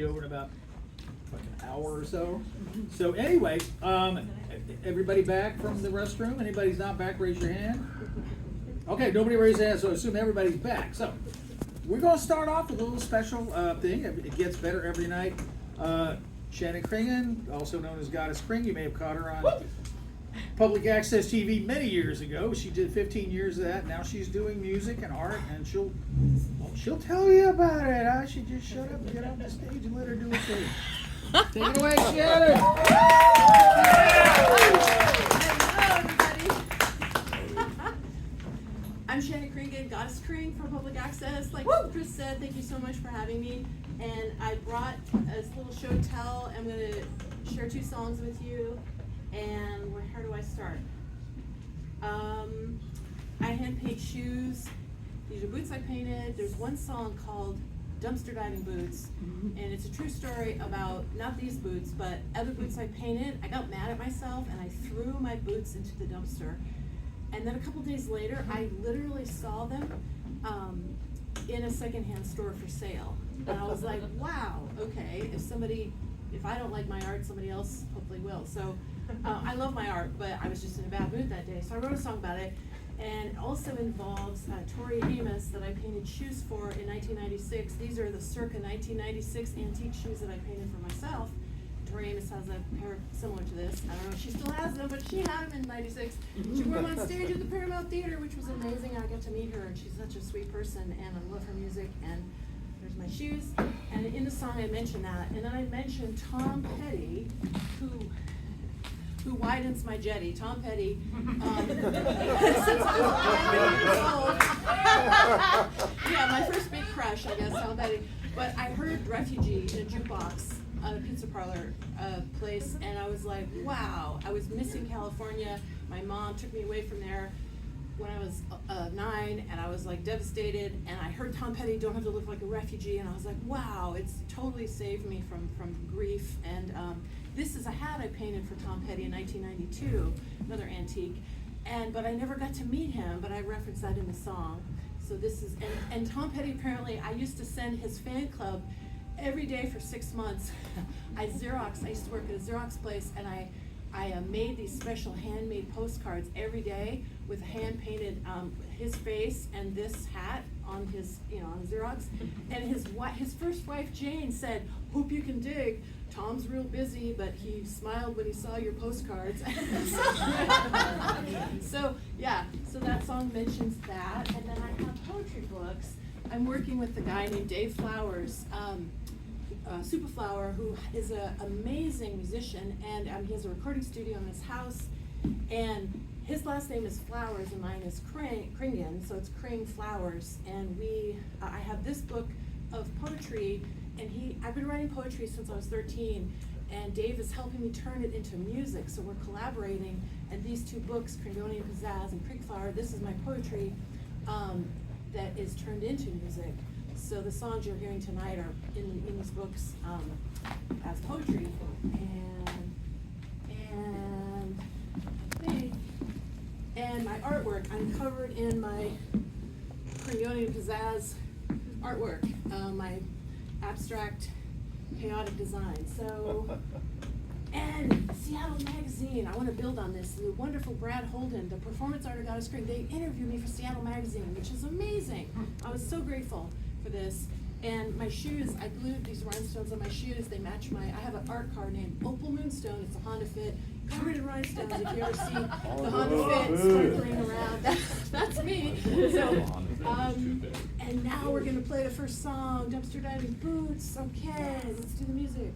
over in about like an hour or so. So anyway, everybody back from the restroom? Anybody's not back, raise your hand. Okay, nobody raised their hand, so I assume everybody's back. So we're going to start off with a little special thing. It gets better every night. Shannon Kringen, also known as Goddess Kring, you may have caught her on public access TV many years ago. She did 15 years of that. Now she's doing music and art, and she'll tell you about it. I should just shut up and get off the stage and let her do her thing. Take it away, Shannon. I'm Shannon Kringen, Goddess Kring from Public Access. Like Chris said, thank you so much for having me. And I brought this little show tell. I'm going to share 2 songs with you. And where do I start? I hand paint shoes. These are boots I painted. There's one song called Dumpster Diving Boots. And it's a true story about not these boots, but other boots I painted. I got mad at myself and I threw my boots into the dumpster. And then a couple days later, I literally saw them in a secondhand store for sale. And I was like, wow, okay, if I don't like my art, somebody else hopefully will. So I love my art, but I was just in a bad mood that day. So I wrote a song about it. And it also involves Tori Amos that I painted shoes for in 1996. These are the circa 1996 antique shoes that I painted for myself. Tori Amos has a pair similar to this. I don't know if she still has them, but she had them in 96. She wore them on stage at the Paramount Theater, which was amazing. I got to meet her, and she's such a sweet person, and I love her music. And there's my shoes. And in the song, I mentioned that. And then I mentioned Tom Petty, who widens my jetty. Tom Petty, since I was 9 years old. Yeah, my first big crush, I guess, Tom Petty. But I heard Refugee in a jukebox at a pizza parlor place, and I was like, wow, I was missing California. My mom took me away from there when I was 9, and I was like devastated, and I heard Tom Petty, Don't Have to Live Like a Refugee, and I was like, wow, it's totally saved me from grief. And this is a hat I painted for Tom Petty in 1992, another antique, but I never got to meet him, but I referenced that in the song. So this is, and Tom Petty, apparently, I used to send his fan club every day for 6 months. I used to work at a Xerox place, and I made these special handmade postcards every day with hand-painted his face and this hat on his, on Xerox. And his first wife, Jane, said, "Hope you can dig. Tom's real busy, but he smiled when he saw your postcards." So that song mentions that. And then I have poetry books. I'm working with a guy named Dave Flowers, Superflower, who is an amazing musician, and he has a recording studio in his house, and his last name is Flowers and mine is Kringen, so it's Kring Flowers. And I have this book of poetry, and I've been writing poetry since I was 13, and Dave is helping me turn it into music, so we're collaborating. And these 2 books, Kringonian Pizzazz and Kring Flower, this is my poetry that is turned into music. So the songs you're hearing tonight are in these books as poetry, and my artwork. I'm covered in my Kringonian Pizzazz artwork, my abstract, chaotic design. So, and Seattle Magazine. I want to build on this. The wonderful Brad Holden, the performance art of Goddess Kring, they interviewed me for Seattle Magazine, which is amazing. I was so grateful for this. And my shoes, I glued these rhinestones on my shoes. They match I have an art car named Opal Moonstone. It's a Honda Fit, covered in rhinestones. If you ever see the Honda Fit sparkling around, that's me. So, and now we're going to play the first song, Dumpster Diving Boots. Okay, let's do the music.